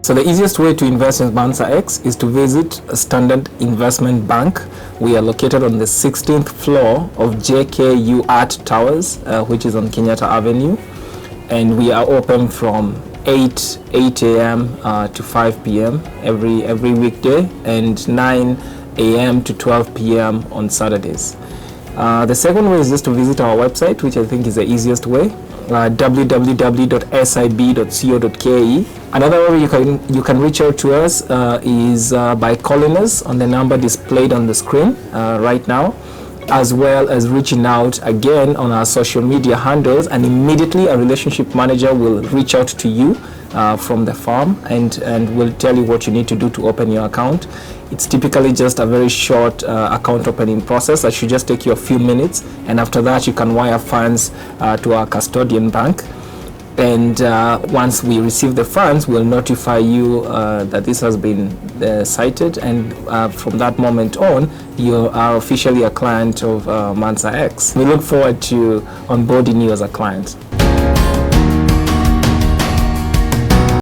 So the easiest way to invest in MansaX is to visit Standard Investment Bank. We are located on the 16th floor of JKU Art Towers, which is on Kenyatta Avenue. And we are open from 8 a.m. To 5 p.m. every weekday, and 9 a.m. to 12 p.m. on Saturdays. The second way is just to visit our website, which I think is the easiest way. www.sib.co.ke. Another way you can reach out to us is by calling us on the number displayed on the screen right now, as well as reaching out again on our social media handles, and immediately a relationship manager will reach out to you from the firm and will tell you what you need to do to open your account. It's typically just a very short account opening process that should just take you a few minutes, and after that you can wire funds to our custodian bank. And once we receive the funds, we'll notify you that this has been cited, and from that moment on, you are officially a client of MansaX. We look forward to onboarding you as a client.